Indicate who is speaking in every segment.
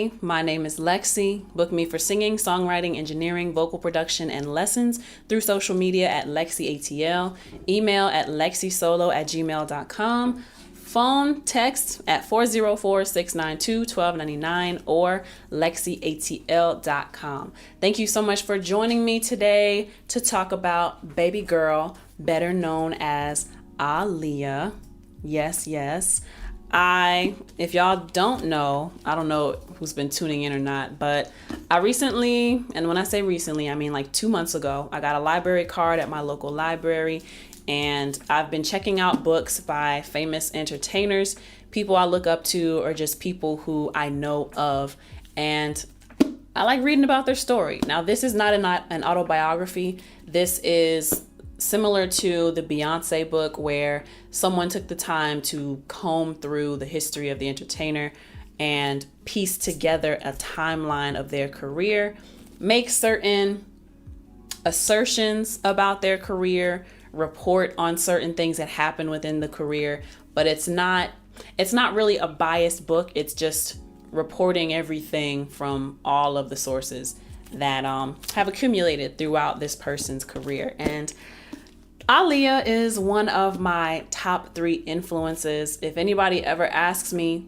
Speaker 1: Hey, my name is Lexi. Book me for singing, songwriting, engineering, vocal production, and lessons through social media at LexCATL. Email at lexisolo@gmail.com. Phone, text at 404-692-1299 or LexCATL.com. Thank you so much for joining me today to talk about Babygirl, better known as Aaliyah. Yes. If y'all don't know, I don't know who's been tuning in or not, but I recently, and when I say recently, I mean like 2 months ago, I got a library card at my local library, and I've been checking out books by famous entertainers, people I look up to, or just people who I know of, and I like reading about their story. Now, this is not an autobiography. This is similar to the Beyonce book, where someone took the time to comb through the history of the entertainer and piece together a timeline of their career, make certain assertions about their career, report on certain things that happen within the career, but it's not really a biased book. It's just reporting everything from all of the sources that have accumulated throughout this person's career. And Aaliyah is one of my top 3 influences. If anybody ever asks me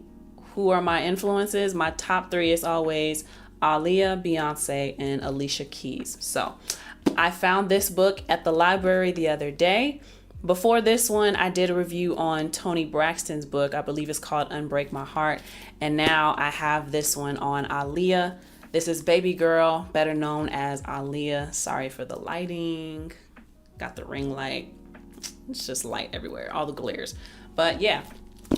Speaker 1: who are my influences, my top 3 is always Aaliyah, Beyonce, and Alicia Keys. So I found this book at the library the other day. Before this one, I did a review on Toni Braxton's book. I believe it's called Unbreak My Heart. And now I have this one on Aaliyah. This is Babygirl, better known as Aaliyah. Sorry for the lighting. Got the ring light. It's just light everywhere, all the glares. But yeah,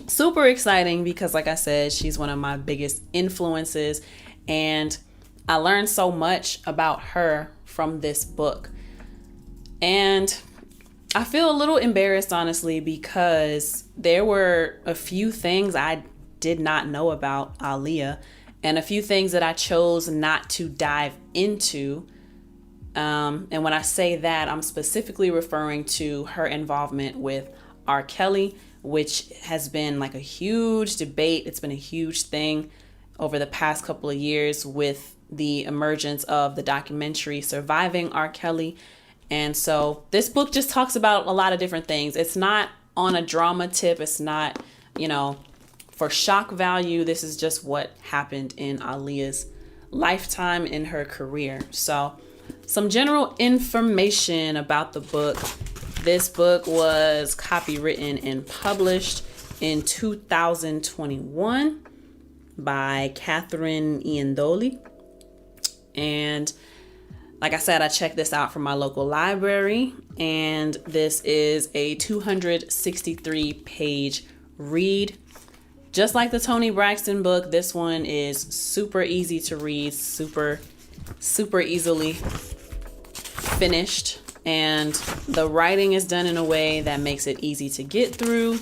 Speaker 1: super exciting because, like I said, she's one of my biggest influences, and I learned so much about her from this book. And I feel a little embarrassed, honestly, because there were a few things I did not know about Aaliyah, and a few things that I chose not to dive into. And when I say that, I'm specifically referring to her involvement with R. Kelly, which has been like a huge debate. It's been a huge thing over the past couple of years with the emergence of the documentary Surviving R. Kelly. And so this book just talks about a lot of different things. It's not on a drama tip. It's not, for shock value. This is just what happened in Aaliyah's lifetime in her career. So some general information about the book. This book was copywritten and published in 2021 by Catherine Iandoli. And like I said, I checked this out from my local library, and this is a 263-page read. Just like the Toni Braxton book, this one is super easy to read, super easily finished, and the writing is done in a way that makes it easy to get through,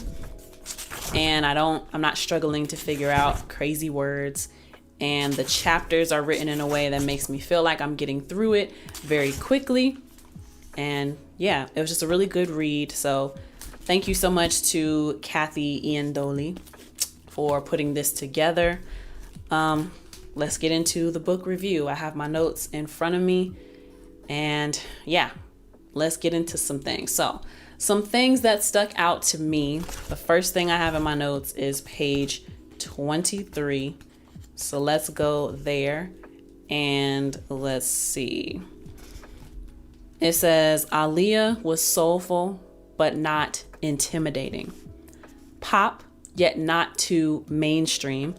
Speaker 1: and I'm not struggling to figure out crazy words, and the chapters are written in a way that makes me feel like I'm getting through it very quickly. And yeah, it was just a really good read. So thank you so much to Kathy Iandoli for putting this together. Let's get into the book review. I have my notes in front of me, and yeah, let's get into some things. So some things that stuck out to me. The first thing I have in my notes is page 23. So let's go there and let's see. It says, Aaliyah was soulful, but not intimidating. Pop, yet not too mainstream.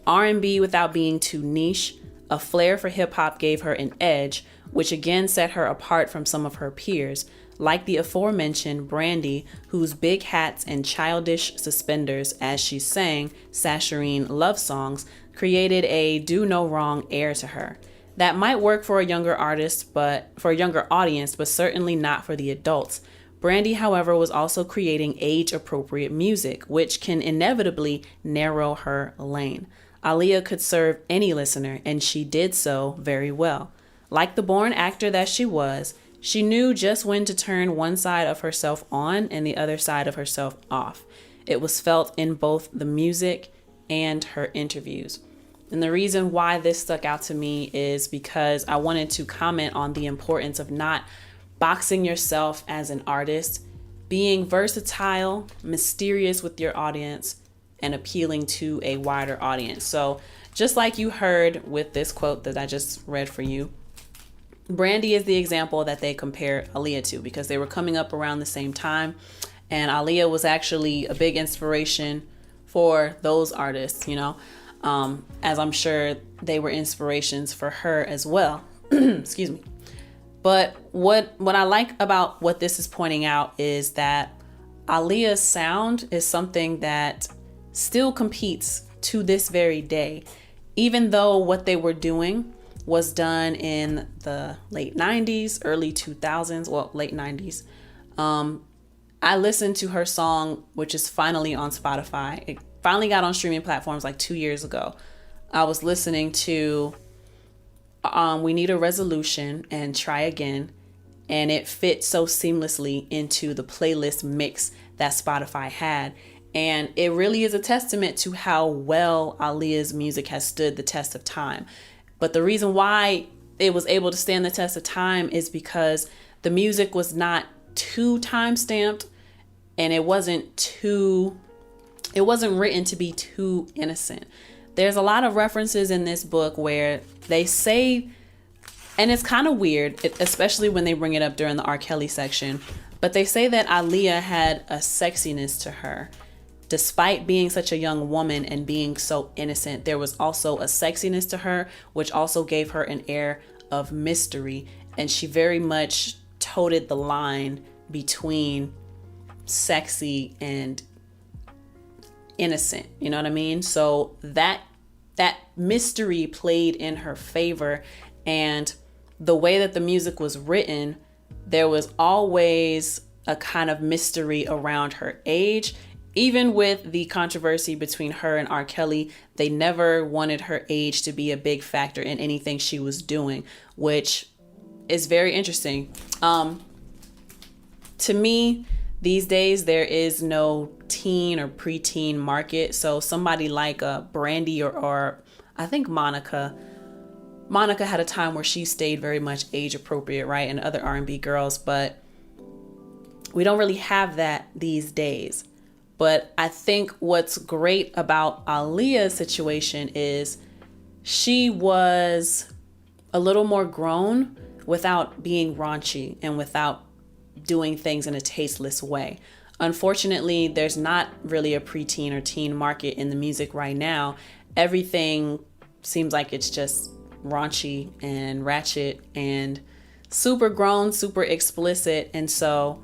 Speaker 1: R&B without being too niche. A flair for hip hop gave her an edge, which again set her apart from some of her peers, like the aforementioned Brandy, whose big hats and childish suspenders as she sang saccharine love songs created a do no wrong air to her. That might work for a younger audience, but certainly not for the adults. Brandy, however, was also creating age-appropriate music, which can inevitably narrow her lane. Aaliyah could serve any listener, and she did so very well. Like the born actor that she was, she knew just when to turn one side of herself on and the other side of herself off. It was felt in both the music and her interviews. And the reason why this stuck out to me is because I wanted to comment on the importance of not boxing yourself as an artist, being versatile, mysterious with your audience, and appealing to a wider audience. So just like you heard with this quote that I just read for you, Brandy is the example that they compare Aaliyah to, because they were coming up around the same time. And Aaliyah was actually a big inspiration for those artists, as I'm sure they were inspirations for her as well. Excuse me. But what I like about what this is pointing out is that Aaliyah's sound is something that still competes to this very day, even though what they were doing was done in the late 90s, early 2000s, well, late 90s. I listened to her song, which is finally on Spotify. It finally got on streaming platforms like 2 years ago. I was listening to We Need a Resolution and Try Again, and it fit so seamlessly into the playlist mix that Spotify had. And it really is a testament to how well Aaliyah's music has stood the test of time. But the reason why it was able to stand the test of time is because the music was not too time stamped, and it wasn't written to be too innocent. There's a lot of references in this book where they say, and it's kind of weird, especially when they bring it up during the R. Kelly section, but they say that Aaliyah had a sexiness to her. Despite being such a young woman and being so innocent, there was also a sexiness to her, which also gave her an air of mystery. And she very much toted the line between sexy and innocent. You know what I mean? So that mystery played in her favor. And the way that the music was written, there was always a kind of mystery around her age. Even with the controversy between her and R. Kelly, they never wanted her age to be a big factor in anything she was doing, which is very interesting. To me, these days, there is no teen or preteen market. So somebody like Brandy or I think Monica had a time where she stayed very much age appropriate, right? And other R&B girls, but we don't really have that these days. But I think what's great about Aaliyah's situation is she was a little more grown without being raunchy and without doing things in a tasteless way. Unfortunately, there's not really a preteen or teen market in the music right now. Everything seems like it's just raunchy and ratchet and super grown, super explicit. And so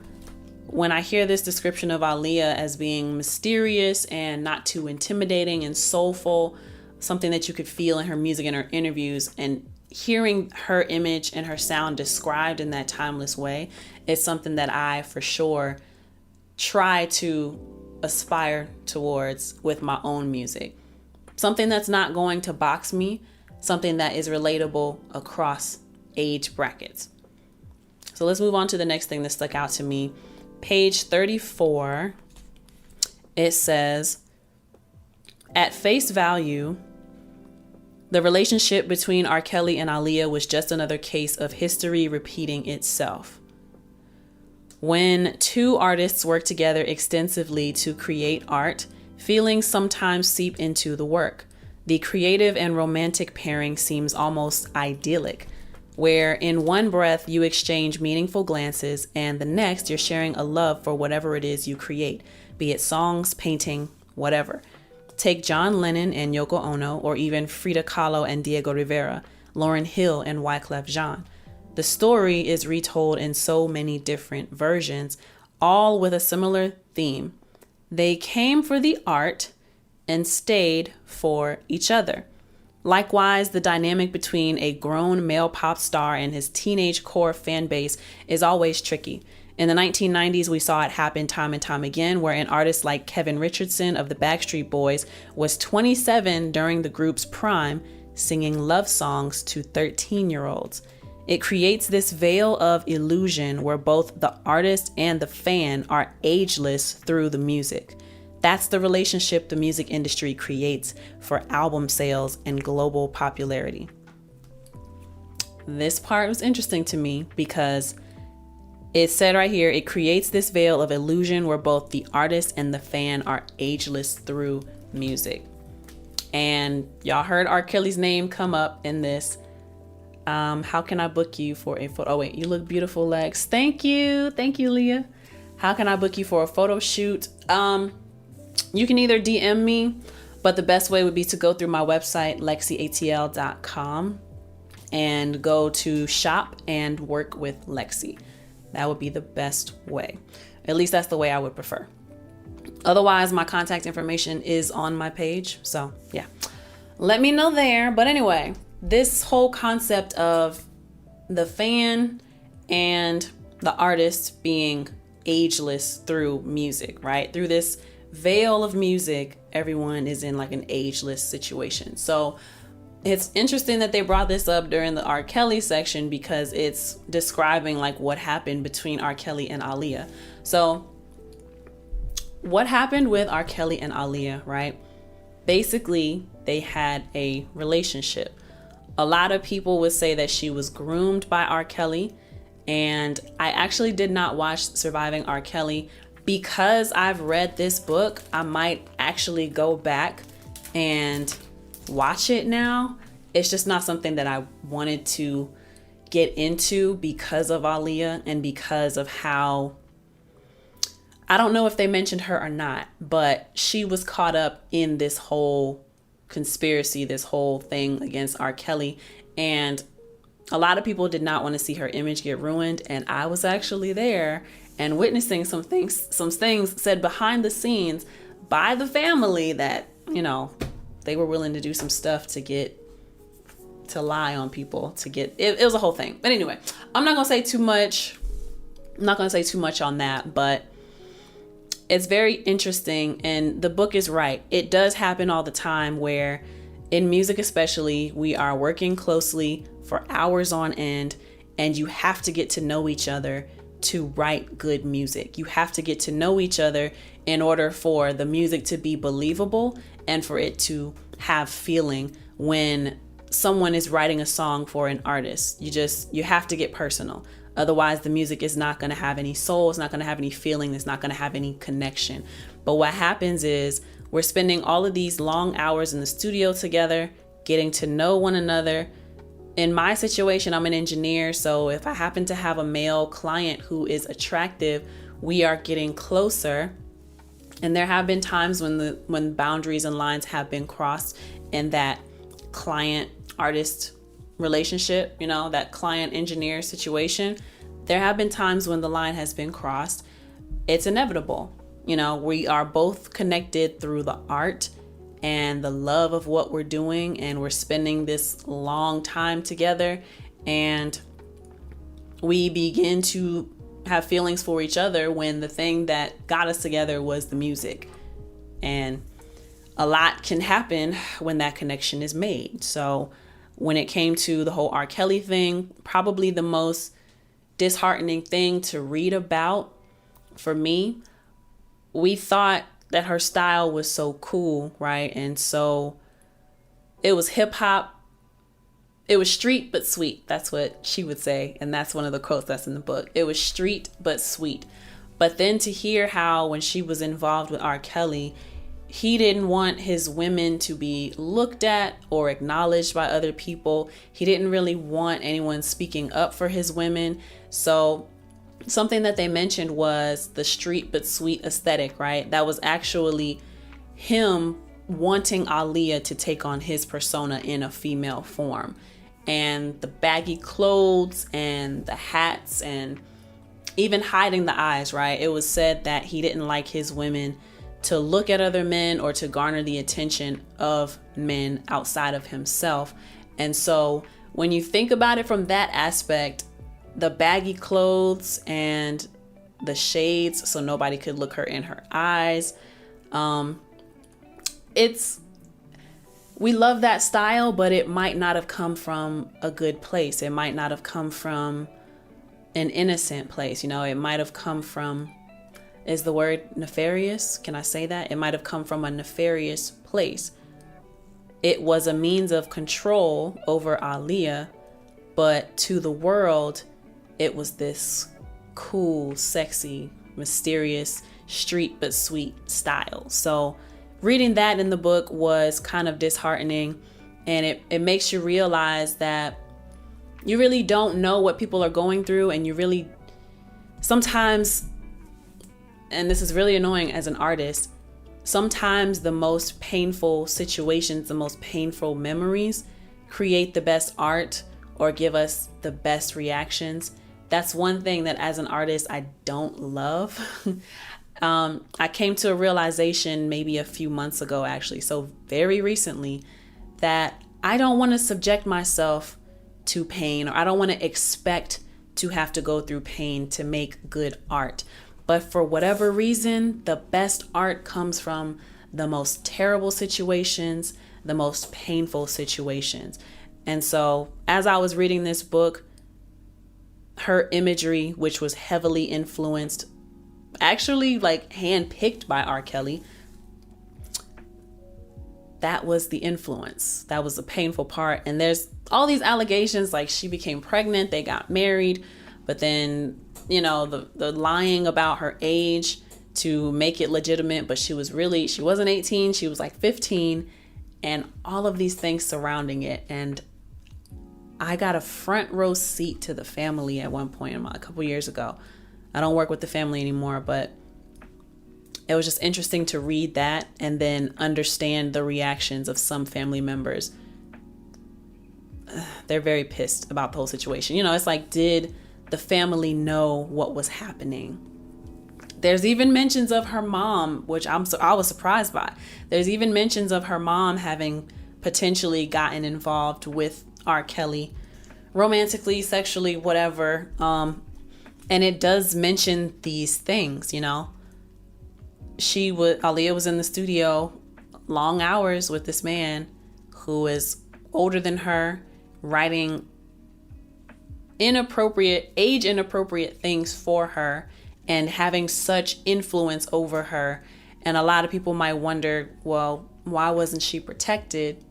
Speaker 1: when I hear this description of Aaliyah as being mysterious and not too intimidating and soulful, something that you could feel in her music and her interviews, and hearing her image and her sound described in that timeless way, it's something that I for sure try to aspire towards with my own music. Something that's not going to box me, something that is relatable across age brackets. So let's move on to the next thing that stuck out to me. Page 34, it says, at face value, the relationship between R. Kelly and Aaliyah was just another case of history repeating itself. When two artists work together extensively to create art, feelings sometimes seep into the work. The creative and romantic pairing seems almost idyllic, where in one breath you exchange meaningful glances and the next you're sharing a love for whatever it is you create, be it songs, painting, whatever. Take John Lennon and Yoko Ono, or even Frida Kahlo and Diego Rivera, Lauryn Hill and Wyclef Jean. The story is retold in so many different versions, all with a similar theme. They came for the art and stayed for each other. Likewise, the dynamic between a grown male pop star and his teenage core fan base is always tricky. In the 1990s, we saw it happen time and time again, where an artist like Kevin Richardson of the Backstreet Boys was 27 during the group's prime, singing love songs to 13-year-olds. It creates this veil of illusion where both the artist and the fan are ageless through the music. That's the relationship the music industry creates for album sales and global popularity. This part was interesting to me because it said right here, it creates this veil of illusion where both the artist and the fan are ageless through music. And y'all heard R. Kelly's name come up in this. How can I book you for a photo? Oh wait, you look beautiful, Lex. Thank you, Leah. How can I book you for a photo shoot? You can either DM me, but the best way would be to go through my website, LexCATL.com, and go to shop and work with Lexi. That would be the best way. At least that's the way I would prefer. Otherwise, my contact information is on my page. So yeah, let me know there. But anyway, this whole concept of the fan and the artist being ageless through music, right? Through this veil of music, everyone is in like an ageless situation. So it's interesting that they brought this up during the R. Kelly section because it's describing like what happened between R. Kelly and Aaliyah. So what happened with R. Kelly and Aaliyah, right? Basically, they had a relationship. A lot of people would say that she was groomed by R. Kelly. And I actually did not watch Surviving R. Kelly because I've read this book. I might actually go back and watch it now. It's just not something that I wanted to get into because of Aaliyah and because of how, I don't know if they mentioned her or not, but she was caught up in this whole conspiracy, this whole thing against R. Kelly. And a lot of people did not want to see her image get ruined. And I was actually there and witnessing some things said behind the scenes by the family that, you know, they were willing to do some stuff to lie on people to get, it was a whole thing. But anyway, I'm not going to say too much. I'm not going to say too much on that, but it's very interesting. And the book is right. It does happen all the time where in music, especially, we are working closely for hours on end, and you have to get to know each other to write good music. You have to get to know each other in order for the music to be believable and for it to have feeling when someone is writing a song for an artist. You have to get personal. Otherwise, the music is not going to have any soul. It's not going to have any feeling. It's not going to have any connection. But what happens is we're spending all of these long hours in the studio together, getting to know one another. In my situation, I'm an engineer. So if I happen to have a male client who is attractive, we are getting closer. And there have been times when boundaries and lines have been crossed in that client-artist relationship, you know, that client-engineer situation. There have been times when the line has been crossed. It's inevitable. You know, we are both connected through the art and the love of what we're doing, and we're spending this long time together, and we begin to have feelings for each other when the thing that got us together was the music. And a lot can happen when that connection is made. So when it came to the whole R. Kelly thing, probably the most disheartening thing to read about for me, we thought that her style was so cool, right? And so it was hip hop. It was street but sweet. That's what she would say. And that's one of the quotes that's in the book. It was street but sweet. But then to hear how when she was involved with R. Kelly, he didn't want his women to be looked at or acknowledged by other people. He didn't really want anyone speaking up for his women. So something that they mentioned was the street but sweet aesthetic, right? That was actually him wanting Aaliyah to take on his persona in a female form. And the baggy clothes and the hats and even hiding the eyes, right? It was said that he didn't like his women to look at other men or to garner the attention of men outside of himself. And so when you think about it from that aspect, the baggy clothes and the shades so nobody could look her in her eyes, we love that style, but it might not have come from a good place. It might not have come from an innocent place. You know, it might have come from Is the word nefarious? Can I say that? It might have come from a nefarious place. It was a means of control over Aaliyah, but to the world, it was this cool, sexy, mysterious, street but sweet style. So reading that in the book was kind of disheartening, and it makes you realize that you really don't know what people are going through, and you really sometimes, and this is really annoying as an artist, sometimes the most painful situations, the most painful memories create the best art or give us the best reactions. That's one thing that as an artist, I don't love. I came to a realization maybe a few months ago, actually, so very recently, that I don't want to subject myself to pain, or I don't want to expect to have to go through pain to make good art. But for whatever reason, the best art comes from the most terrible situations, the most painful situations. And so as I was reading this book, her imagery, which was heavily influenced, actually like handpicked by R. Kelly, that was the influence. That was the painful part. And there's all these allegations, like she became pregnant, they got married, but then, you know, the lying about her age to make it legitimate, but she wasn't 18, she was like 15, and all of these things surrounding it. And I got a front row seat to the family at one point a couple years ago. I don't work with the family anymore, but it was just interesting to read that and then understand the reactions of some family members. They're very pissed about the whole situation. You know, it's like, did the family know what was happening? There's even mentions of her mom, which I was surprised by. There's even mentions of her mom having potentially gotten involved with R. Kelly, romantically, sexually, whatever. And it does mention these things, you know. Aaliyah was in the studio long hours with this man who is older than her, writing age inappropriate things for her and having such influence over her. And a lot of people might wonder, well, why wasn't she protected?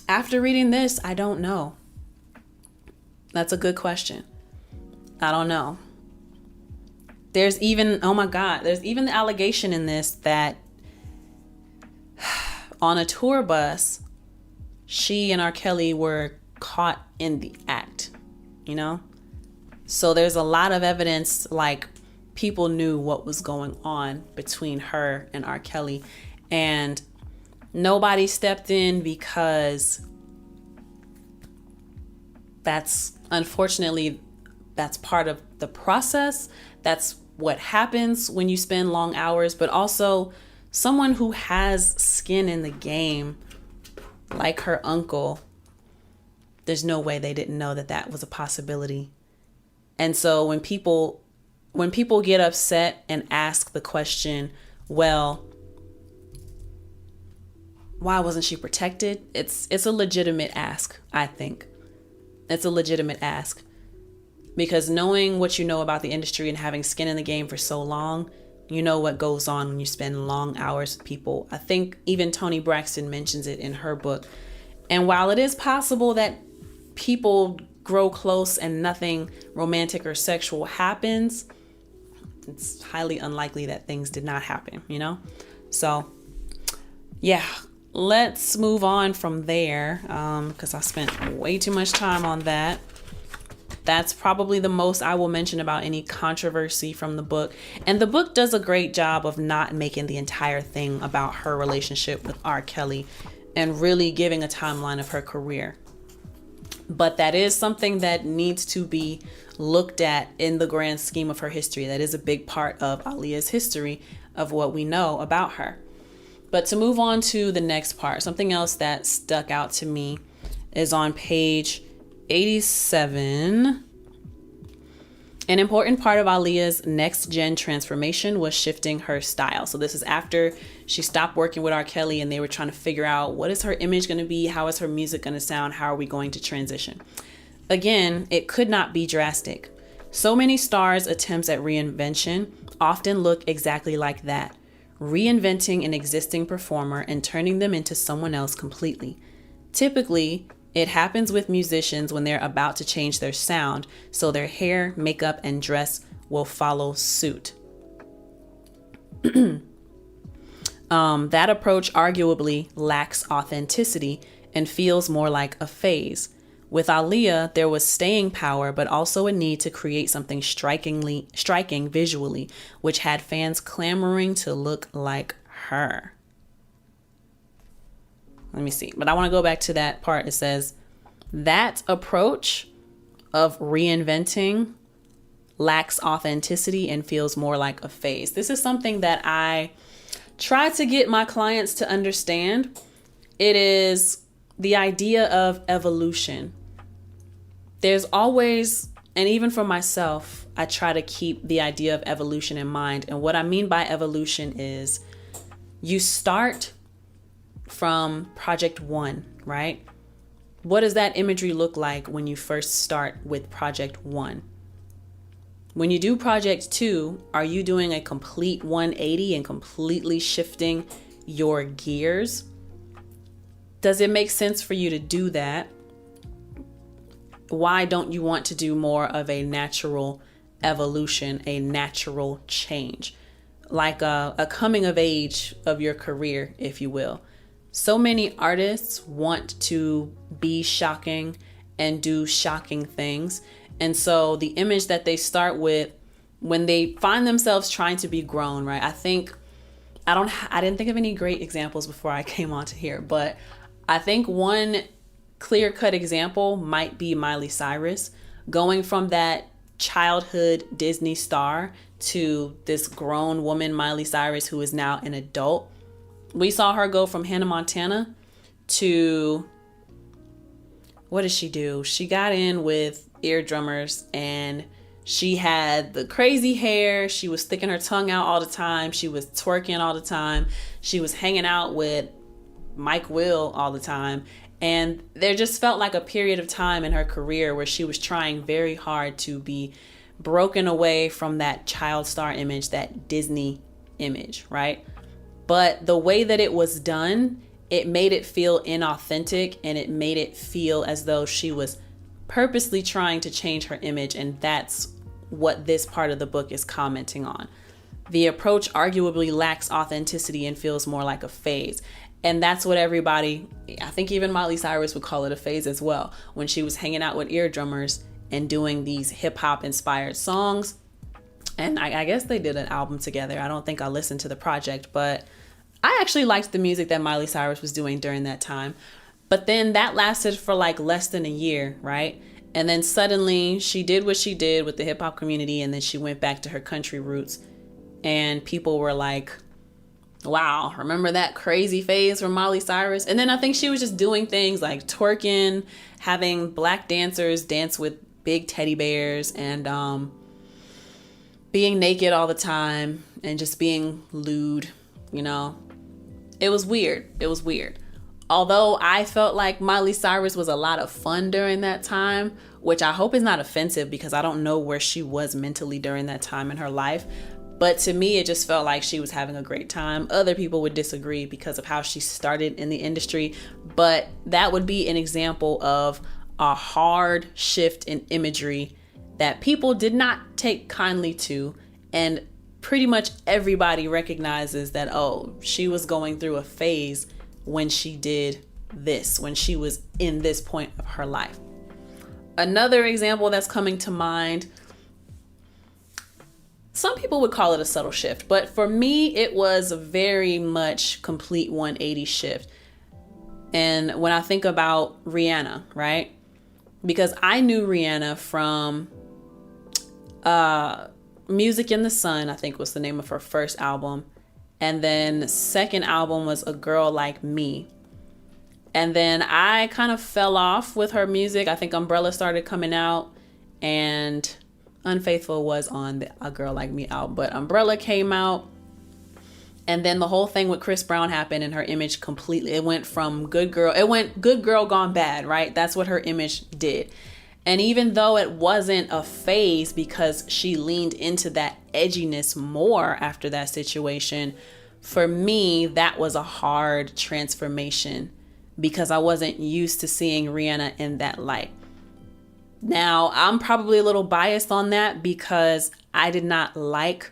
Speaker 1: After reading this, I don't know. That's a good question. I don't know. There's even the allegation in this that on a tour bus, she and R. Kelly were caught in the act, you know? So there's a lot of evidence, like people knew what was going on between her and R. Kelly, and nobody stepped in because that's part of the process. That's what happens when you spend long hours. But also someone who has skin in the game, like her uncle, there's no way they didn't know that that was a possibility. And so when people get upset and ask the question, well, why wasn't she protected? It's a legitimate ask, I think. It's a legitimate ask. Because knowing what you know about the industry and having skin in the game for so long, you know what goes on when you spend long hours with people. I think even Toni Braxton mentions it in her book. And while it is possible that people grow close and nothing romantic or sexual happens, it's highly unlikely that things did not happen, you know? So, yeah, let's move on from there, because I spent way too much time on that. That's probably the most I will mention about any controversy from the book. And the book does a great job of not making the entire thing about her relationship with R. Kelly and really giving a timeline of her career. But that is something that needs to be looked at in the grand scheme of her history. That is a big part of Aaliyah's history of what we know about her. But to move on to the next part, something else that stuck out to me is on page 87. An important part of Aaliyah's next gen transformation was shifting her style. So this is after she stopped working with R. Kelly and they were trying to figure out, what is her image going to be? How is her music going to sound? How are we going to transition? Again, it could not be drastic. So many stars' attempts at reinvention often look exactly like that, reinventing an existing performer and turning them into someone else completely. Typically, it happens with musicians when they're about to change their sound, so their hair, makeup, and dress will follow suit. That approach arguably lacks authenticity and feels more like a phase. With Aaliyah, there was staying power, but also a need to create something striking visually, which had fans clamoring to look like her. Let me see. But I want to go back to that part. It says, that approach of reinventing lacks authenticity and feels more like a phase. This is something that I try to get my clients to understand. It is the idea of evolution. There's always, and even for myself, I try to keep the idea of evolution in mind. And what I mean by evolution is you start from project 1, right? What does that imagery look like when you first start with project 1? When you do project 2, are you doing a complete 180 and completely shifting your gears? Does it make sense for you to do that? Why don't you want to do more of a natural evolution, a natural change, like a coming of age of your career, if you will? So many artists want to be shocking and do shocking things. And so the image that they start with when they find themselves trying to be grown, right? I didn't think of any great examples before I came onto here, but I think one clear-cut example might be Miley Cyrus going from that childhood Disney star to this grown woman, Miley Cyrus, who is now an adult. We saw her go from Hannah Montana to, what did she do? She got in with eardrummers and she had the crazy hair. She was sticking her tongue out all the time. She was twerking all the time. She was hanging out with Mike Will all the time. And there just felt like a period of time in her career where she was trying very hard to be broken away from that child star image, that Disney image, right? But the way that it was done, it made it feel inauthentic and it made it feel as though she was purposely trying to change her image. And that's what this part of the book is commenting on. The approach arguably lacks authenticity and feels more like a phase. And that's what everybody, I think even Miley Cyrus would call it a phase as well, when she was hanging out with eardrummers and doing these hip hop inspired songs. And I guess they did an album together. I don't think I listened to the project, but I actually liked the music that Miley Cyrus was doing during that time. But then that lasted for like less than a year, right? And then suddenly she did what she did with the hip hop community, and then she went back to her country roots. And people were like, wow, remember that crazy phase from Miley Cyrus? And then I think she was just doing things like twerking, having black dancers dance with big teddy bears, and being naked all the time and just being lewd, you know? It was weird. It was weird. Although I felt like Miley Cyrus was a lot of fun during that time, which I hope is not offensive because I don't know where she was mentally during that time in her life. But to me, it just felt like she was having a great time. Other people would disagree because of how she started in the industry. But that would be an example of a hard shift in imagery that people did not take kindly to. And pretty much everybody recognizes that, oh, she was going through a phase when she did this, when she was in this point of her life. Another example that's coming to mind, some people would call it a subtle shift, but for me, it was a very much complete 180 shift. And when I think about Rihanna, right? Because I knew Rihanna from Music in the Sun, I think was the name of her first album. And then second album was A Girl Like Me. And then I kind of fell off with her music. I think Umbrella started coming out and Unfaithful was on the A Girl Like Me album. But Umbrella came out. And then the whole thing with Chris Brown happened and her image completely, it went from good girl, it went good girl gone bad, right? That's what her image did. And even though it wasn't a phase because she leaned into that edginess more after that situation, for me, that was a hard transformation because I wasn't used to seeing Rihanna in that light. Now, I'm probably a little biased on that because I did not like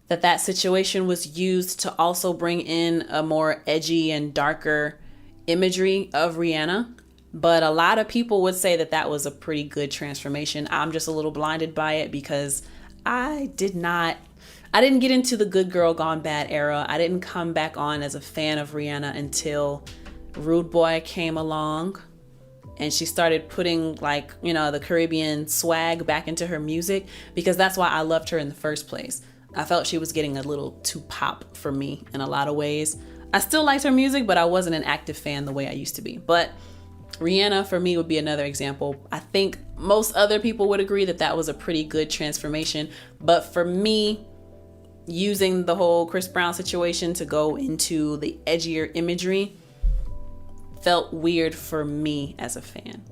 Speaker 1: that situation was used to also bring in a more edgy and darker imagery of Rihanna. But a lot of people would say that was a pretty good transformation. I'm just a little blinded by it because I didn't get into the good girl gone bad era. I didn't come back on as a fan of Rihanna until Rude Boy came along and she started putting the Caribbean swag back into her music, because that's why I loved her in the first place. I felt she was getting a little too pop for me in a lot of ways. I still liked her music, but I wasn't an active fan the way I used to be. But Rihanna for me would be another example. I think most other people would agree that was a pretty good transformation. But for me, using the whole Chris Brown situation to go into the edgier imagery felt weird for me as a fan.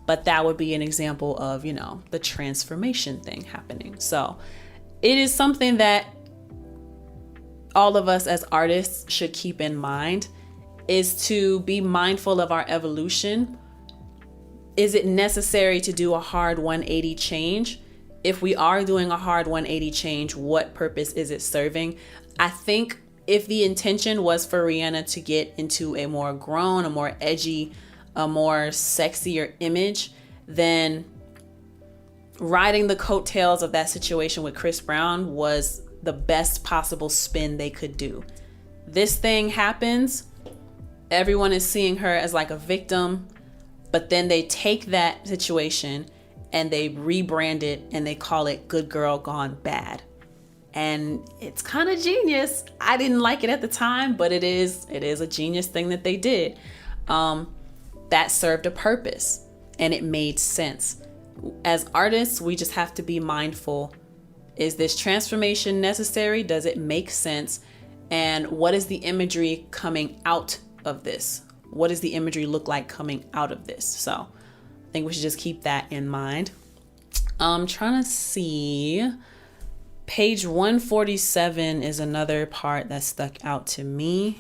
Speaker 1: But that would be an example of, the transformation thing happening. So it is something that all of us as artists should keep in mind, is to be mindful of our evolution. Is it necessary to do a hard 180 change? If we are doing a hard 180 change, what purpose is it serving? I think if the intention was for Rihanna to get into a more grown, a more edgy, a more sexier image, then riding the coattails of that situation with Chris Brown was the best possible spin they could do. This thing happens. Everyone is seeing her as like a victim, but then they take that situation and they rebrand it and they call it Good Girl Gone Bad. And it's kind of genius. I didn't like it at the time, but it is a genius thing that they did. That served a purpose and it made sense. As artists, we just have to be mindful. Is this transformation necessary? Does it make sense? And what is the imagery coming out of this? What does the imagery look like coming out of this? So I think we should just keep that in mind. I'm trying to see. Page 147 is another part that stuck out to me.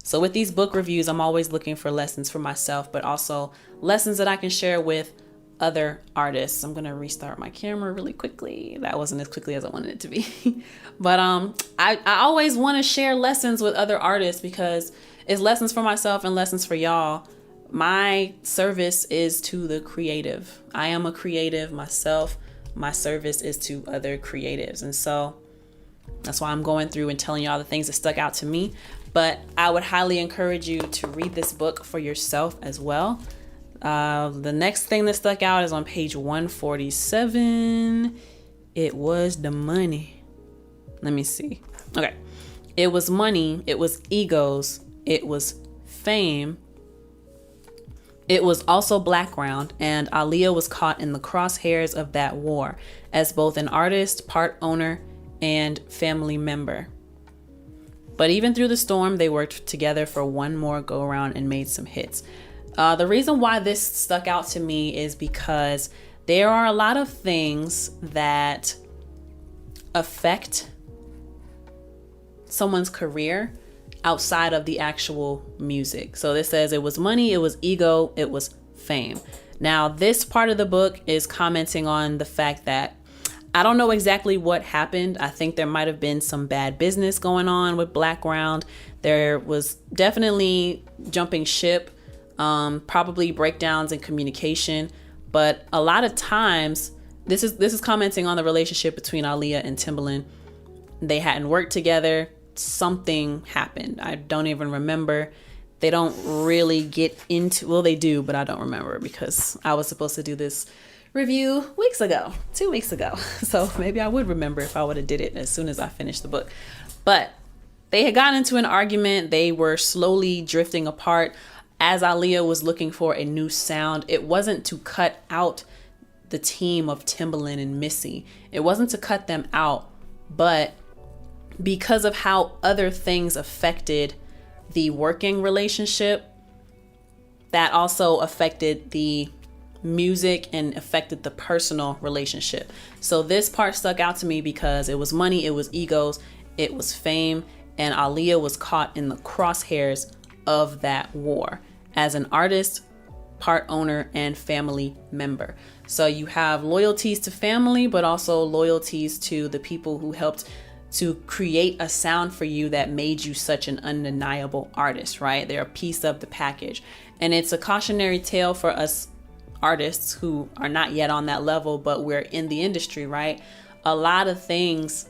Speaker 1: So with these book reviews, I'm always looking for lessons for myself, but also lessons that I can share with other artists. I'm going to restart my camera really quickly. That wasn't as quickly as I wanted it to be. But I always want to share lessons with other artists because it's lessons for myself and lessons for y'all. My service is to the creative. I am a creative myself. My service is to other creatives. And so that's why I'm going through and telling y'all the things that stuck out to me. But I would highly encourage you to read this book for yourself as well. The next thing that stuck out is on page 147. It was the money. Let me see. Okay. It was money. It was egos. It was fame. It was also background, and Aaliyah was caught in the crosshairs of that war as both an artist, part owner, and family member. But even through the storm, they worked together for one more go around and made some hits. The reason why this stuck out to me is because there are a lot of things that affect someone's career outside of the actual music. So this says it was money, it was ego, it was fame. Now, this part of the book is commenting on the fact that I don't know exactly what happened. I think there might have been some bad business going on with Blackground. There was definitely jumping ship, probably breakdowns in communication. But a lot of times, this is commenting on the relationship between Aaliyah and Timbaland. They hadn't worked together. Something happened. I don't even remember. They don't really get into, well, they do, but I don't remember because I was supposed to do this review 2 weeks ago. So maybe I would remember if I would have did it as soon as I finished the book. But they had gotten into an argument. They were slowly drifting apart as Aaliyah was looking for a new sound. It wasn't to cut out the team of Timbaland and Missy. It wasn't to cut them out, but because of how other things affected the working relationship, that also affected the music and affected the personal relationship. So this part stuck out to me because it was money, it was egos, it was fame, and Aaliyah was caught in the crosshairs of that war as an artist, part owner, and family member. So you have loyalties to family, but also loyalties to the people who helped to create a sound for you that made you such an undeniable artist, right? They're a piece of the package. And it's a cautionary tale for us artists who are not yet on that level, but we're in the industry, right? A lot of things,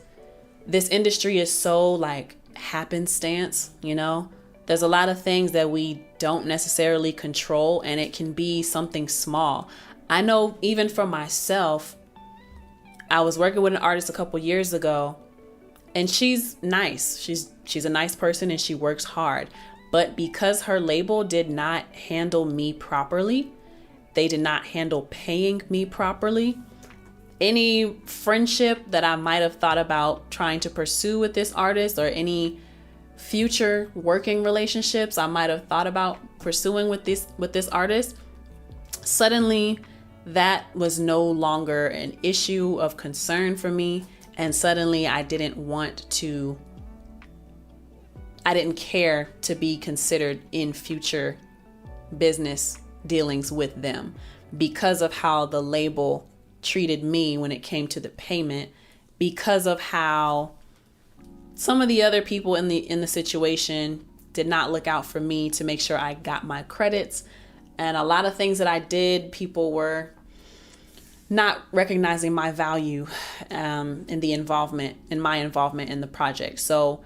Speaker 1: this industry is so like happenstance, you know? There's a lot of things that we don't necessarily control, and it can be something small. I know even for myself, I was working with an artist a couple years ago, and she's nice. She's a nice person and she works hard. But because her label did not handle me properly, they did not handle paying me properly, any friendship that I might have thought about trying to pursue with this artist, or any future working relationships I might have thought about pursuing with this artist, suddenly that was no longer an issue of concern for me. And suddenly I didn't care to be considered in future business dealings with them because of how the label treated me when it came to the payment, because of how some of the other people in the situation did not look out for me to make sure I got my credits. And a lot of things that I did, people were not recognizing my value in my involvement in the project. So,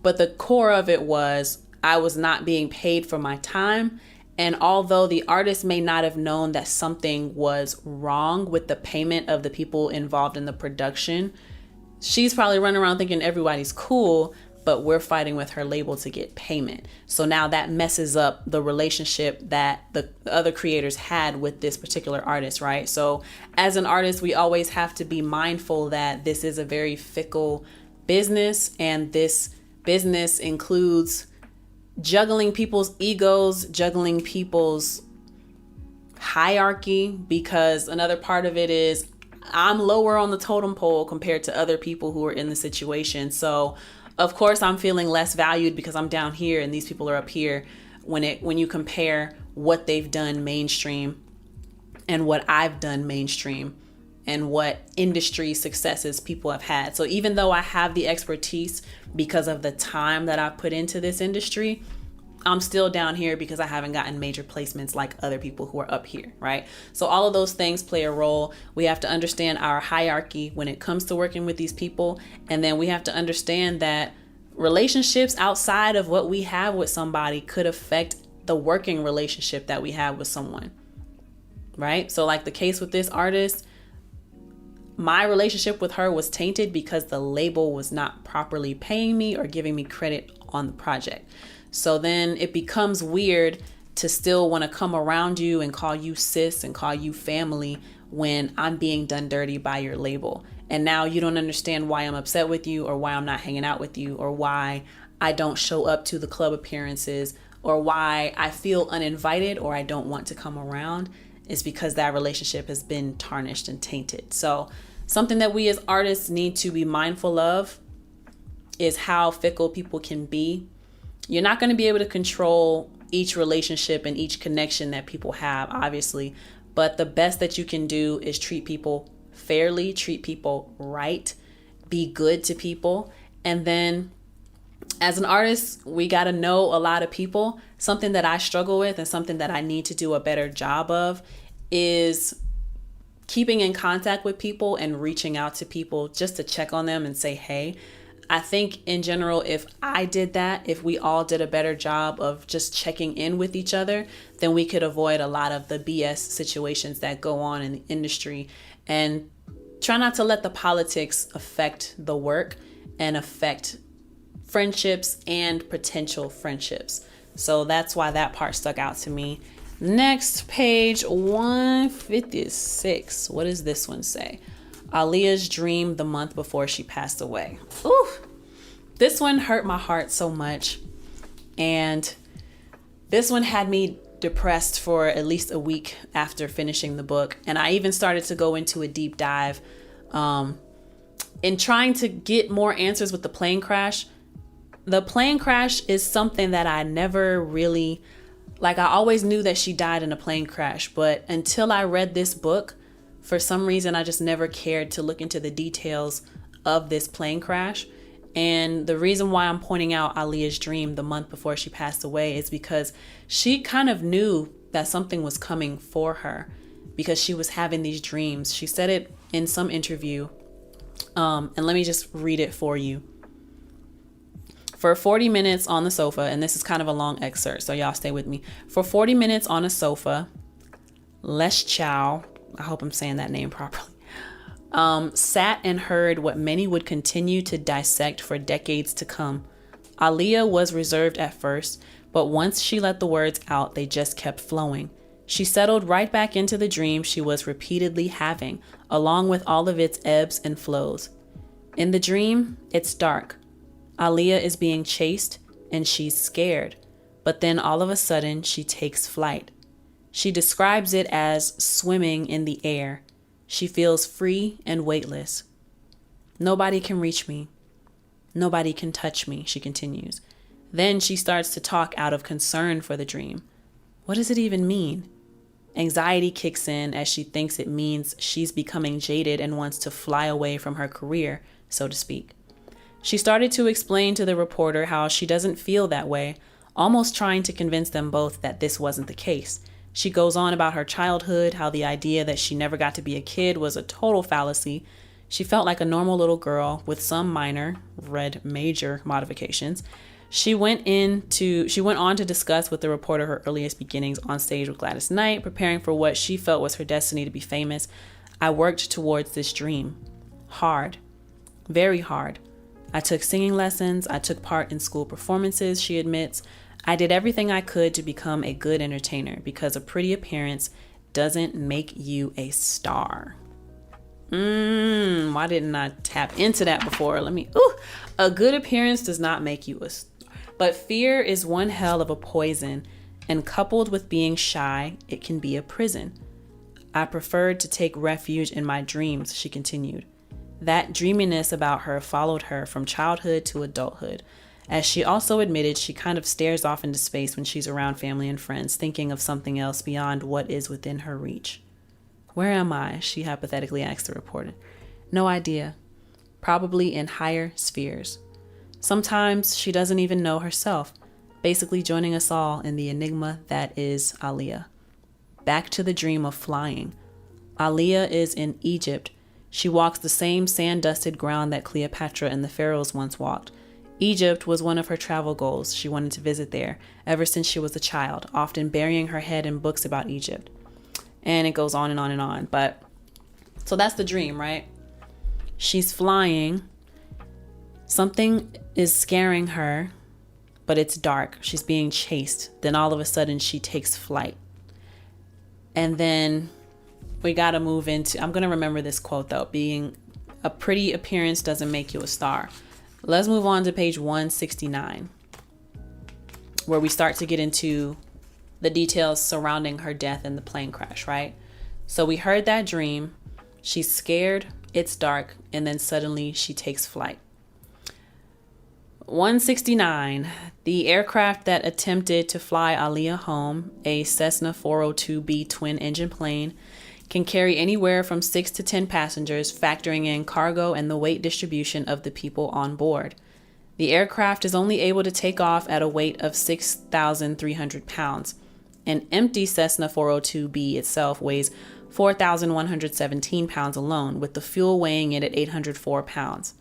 Speaker 1: but the core of it was I was not being paid for my time. And although the artist may not have known that something was wrong with the payment of the people involved in the production, she's probably running around thinking everybody's cool, but we're fighting with her label to get payment. So now that messes up the relationship that the other creators had with this particular artist, right? So as an artist, we always have to be mindful that this is a very fickle business, and this business includes juggling people's egos, juggling people's hierarchy, because another part of it is I'm lower on the totem pole compared to other people who are in the situation. So of course I'm feeling less valued because I'm down here and these people are up here when you compare what they've done mainstream and what I've done mainstream and what industry successes people have had. So even though I have the expertise because of the time that I've put into this industry, I'm still down here because I haven't gotten major placements like other people who are up here, right? So all of those things play a role. We have to understand our hierarchy when it comes to working with these people. And then we have to understand that relationships outside of what we have with somebody could affect the working relationship that we have with someone, right? So like the case with this artist, my relationship with her was tainted because the label was not properly paying me or giving me credit on the project. So then it becomes weird to still want to come around you and call you sis and call you family when I'm being done dirty by your label. And now you don't understand why I'm upset with you, or why I'm not hanging out with you, or why I don't show up to the club appearances, or why I feel uninvited or I don't want to come around. Is because that relationship has been tarnished and tainted. So something that we as artists need to be mindful of is how fickle people can be. You're not going to be able to control each relationship and each connection that people have, obviously, but the best that you can do is treat people fairly, treat people right, be good to people. And then as an artist, we got to know a lot of people. Something that I struggle with and something that I need to do a better job of is keeping in contact with people and reaching out to people just to check on them and say, hey. I think in general, if I did that, if we all did a better job of just checking in with each other, then we could avoid a lot of the BS situations that go on in the industry, and try not to let the politics affect the work and affect friendships and potential friendships. So that's why that part stuck out to me. Next, page 156. What does this one say? Aaliyah's dream the month before she passed away. Ooh, this one hurt my heart so much. And this one had me depressed for at least a week after finishing the book. And I even started to go into a deep dive in trying to get more answers with the plane crash. The plane crash is something that I never really, I always knew that she died in a plane crash, but until I read this book, for some reason, I just never cared to look into the details of this plane crash. And the reason why I'm pointing out Aaliyah's dream the month before she passed away is because she kind of knew that something was coming for her because she was having these dreams. She said it in some interview. And let me just read it for you. For 40 minutes on the sofa, and this is kind of a long excerpt, so y'all stay with me. For 40 minutes on a sofa, LexCATL, I hope I'm saying that name properly, sat and heard what many would continue to dissect for decades to come. Aaliyah was reserved at first, but once she let the words out, they just kept flowing. She settled right back into the dream she was repeatedly having, along with all of its ebbs and flows. In the dream, it's dark. Aaliyah is being chased and she's scared, but then all of a sudden she takes flight. She describes it as swimming in the air. She feels free and weightless. Nobody can reach me. Nobody can touch me, she continues. Then she starts to talk out of concern for the dream. What does it even mean? Anxiety kicks in as she thinks it means she's becoming jaded and wants to fly away from her career, so to speak. She started to explain to the reporter how she doesn't feel that way, almost trying to convince them both that this wasn't the case. She goes on about her childhood, how the idea that she never got to be a kid was a total fallacy. She felt like a normal little girl with some minor, read major modifications. She went on to discuss with the reporter her earliest beginnings on stage with Gladys Knight, preparing for what she felt was her destiny to be famous. I worked towards this dream. Hard. Very hard. I took singing lessons. I took part in school performances, she admits. I did everything I could to become a good entertainer because a pretty appearance doesn't make you a star. Why didn't I tap into that before? A good appearance does not make you a star. But fear is one hell of a poison, and coupled with being shy, it can be a prison. I preferred to take refuge in my dreams, she continued. That dreaminess about her followed her from childhood to adulthood. As she also admitted, she kind of stares off into space when she's around family and friends, thinking of something else beyond what is within her reach. Where am I? She hypothetically asked the reporter. No idea. Probably in higher spheres. Sometimes she doesn't even know herself, basically joining us all in the enigma that is Aaliyah. Back to the dream of flying. Aaliyah is in Egypt. She walks the same sand-dusted ground that Cleopatra and the pharaohs once walked. Egypt was one of her travel goals. She wanted to visit there ever since she was a child, often burying her head in books about Egypt. And it goes on and on and on. But so that's the dream, right? She's flying. Something is scaring her, but it's dark. She's being chased. Then all of a sudden she takes flight. And then we got to move into, I'm going to remember this quote though, being a pretty appearance doesn't make you a star. Let's move on to page 169, where we start to get into the details surrounding her death in the plane crash, right? So we heard that dream. She's scared. It's dark. And then suddenly she takes flight. 169, the aircraft that attempted to fly Aaliyah home, a Cessna 402B twin-engine plane, can carry anywhere from 6 to 10 passengers, factoring in cargo and the weight distribution of the people on board. The aircraft is only able to take off at a weight of 6,300 pounds. An empty Cessna 402B itself weighs 4,117 pounds alone, with the fuel weighing it at 804 pounds.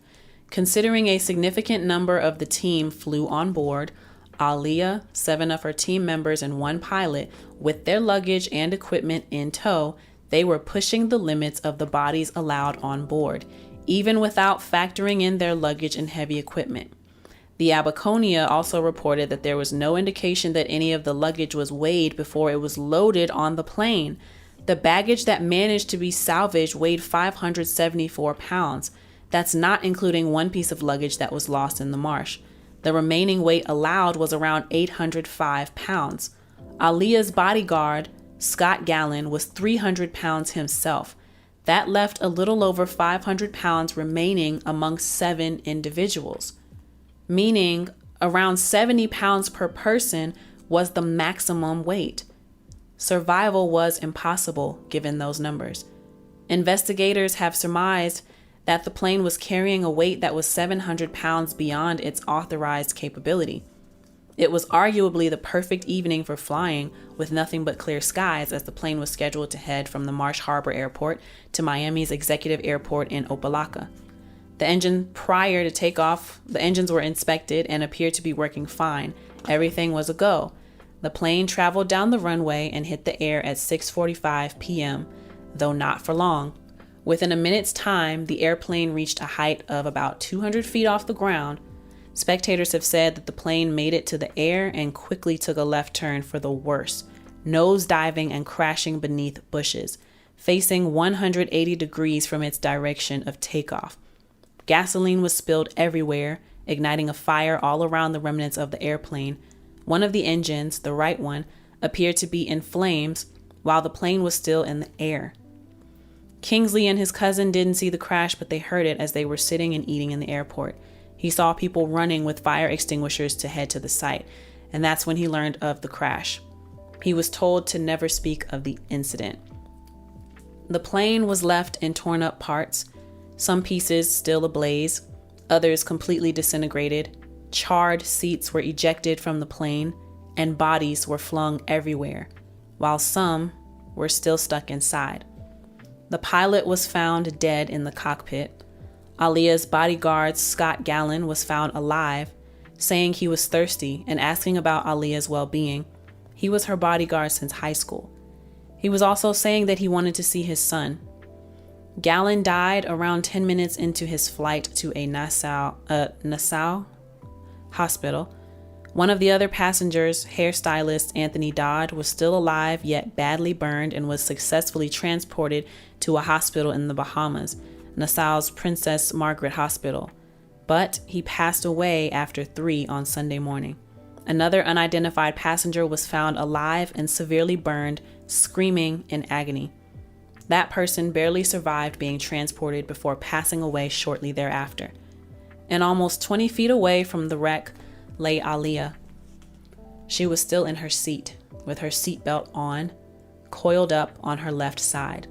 Speaker 1: Considering a significant number of the team flew on board, Aaliyah, 7 of her team members, and 1 pilot, with their luggage and equipment in tow, they were pushing the limits of the bodies allowed on board, even without factoring in their luggage and heavy equipment. The Abaconia also reported that there was no indication that any of the luggage was weighed before it was loaded on the plane. The baggage that managed to be salvaged weighed 574 pounds. That's not including 1 piece of luggage that was lost in the marsh. The remaining weight allowed was around 805 pounds. Aaliyah's bodyguard, Scott Gallen, was 300 pounds himself. That left a little over 500 pounds remaining among 7 individuals, meaning around 70 pounds per person was the maximum weight. Survival was impossible given those numbers. Investigators have surmised that the plane was carrying a weight that was 700 pounds beyond its authorized capability. It was arguably the perfect evening for flying, with nothing but clear skies, as the plane was scheduled to head from the Marsh Harbor Airport to Miami's Executive Airport in Opa-locka. The engine prior to takeoff, the engines were inspected and appeared to be working fine. Everything was a go. The plane traveled down the runway and hit the air at 6:45 p.m., though not for long. Within a minute's time, the airplane reached a height of about 200 feet off the ground. Spectators have said that the plane made it to the air and quickly took a left turn for the worst, nose diving and crashing beneath bushes, facing 180 degrees from its direction of takeoff. Gasoline was spilled everywhere, igniting a fire all around the remnants of the airplane. One of the engines, the right one, appeared to be in flames while the plane was still in the air. Kingsley and his cousin didn't see the crash, but they heard it as they were sitting and eating in the airport. He saw people running with fire extinguishers to head to the site, and that's when he learned of the crash. He was told to never speak of the incident. The plane was left in torn up parts, some pieces still ablaze, others completely disintegrated. Charred seats were ejected from the plane, and bodies were flung everywhere, while some were still stuck inside. The pilot was found dead in the cockpit. Aaliyah's bodyguard, Scott Gallen, was found alive, saying he was thirsty and asking about Aaliyah's well-being. He was her bodyguard since high school. He was also saying that he wanted to see his son. Gallen died around 10 minutes into his flight to a Nassau hospital. One of the other passengers, hairstylist Anthony Dodd, was still alive yet badly burned and was successfully transported to a hospital in the Bahamas, Nassau's Princess Margaret Hospital, but he passed away after 3 on Sunday morning. Another unidentified passenger was found alive and severely burned, screaming in agony. That person barely survived being transported before passing away shortly thereafter. And almost 20 feet away from the wreck lay Aaliyah. She was still in her seat, with her seatbelt on, coiled up on her left side.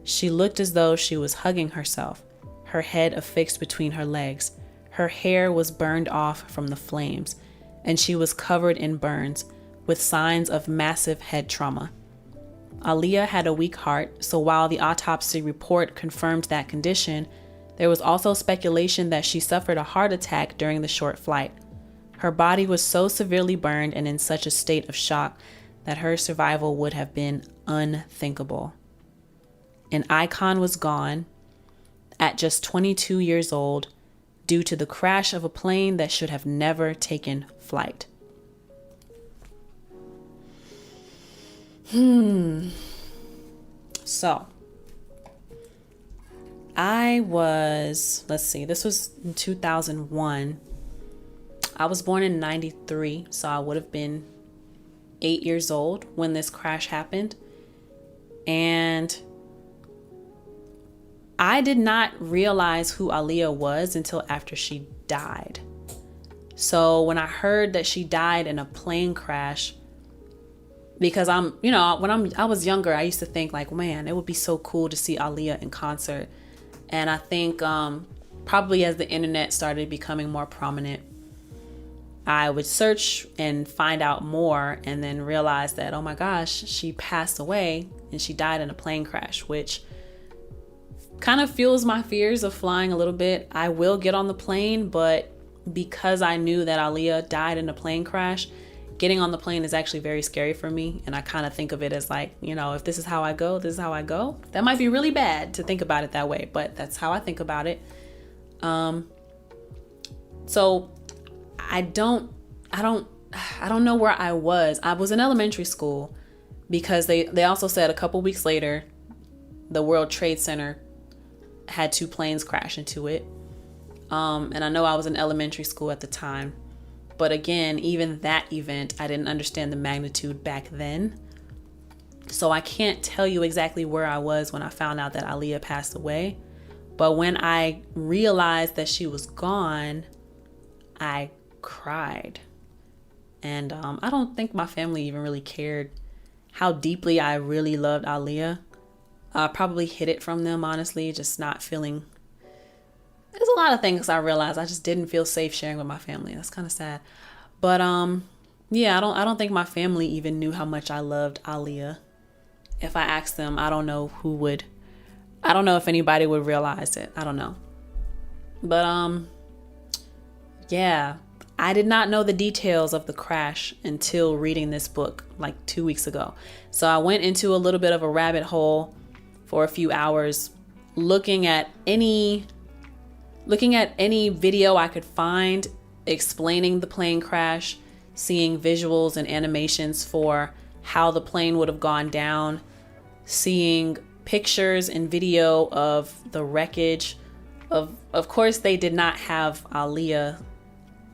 Speaker 1: She looked as though she was hugging herself, her head affixed between her legs. Her hair was burned off from the flames, and she was covered in burns, with signs of massive head trauma. Aaliyah had a weak heart, so while the autopsy report confirmed that condition, there was also speculation that she suffered a heart attack during the short flight. Her body was so severely burned and in such a state of shock that her survival would have been unthinkable. An icon was gone at just 22 years old due to the crash of a plane that should have never taken flight. So, this was in 2001. I was born in 93, so I would have been 8 years old when this crash happened. And I did not realize who Aaliyah was until after she died. So when I heard that she died in a plane crash, because I was younger, I used to think like, man, it would be so cool to see Aaliyah in concert. And I think probably as the internet started becoming more prominent, I would search and find out more and then realize that, oh my gosh, she passed away and she died in a plane crash, which kind of fuels my fears of flying a little bit. I will get on the plane, but because I knew that Aaliyah died in a plane crash, getting on the plane is actually very scary for me. And I kind of think of it as like, if this is how I go, this is how I go. That might be really bad to think about it that way, but that's how I think about it. So I don't know where I was. I was in elementary school because they also said a couple weeks later, the World Trade Center had 2 planes crash into it. And I know I was in elementary school at the time. But again, even that event, I didn't understand the magnitude back then. So I can't tell you exactly where I was when I found out that Aaliyah passed away. But when I realized that she was gone, I cried. And I don't think my family even really cared how deeply I really loved Aaliyah. I probably hid it from them, honestly, just not feeling. There's a lot of things I realized I just didn't feel safe sharing with my family. That's kind of sad. But yeah, I don't think my family even knew how much I loved Aaliyah. If I asked them, I don't know who would. I don't know if anybody would realize it. I don't know. But yeah, I did not know the details of the crash until reading this book like 2 weeks ago. So I went into a little bit of a rabbit hole for a few hours, looking at any video I could find explaining the plane crash, seeing visuals and animations for how the plane would have gone down, seeing pictures and video of the wreckage. Of course, they did not have Aaliyah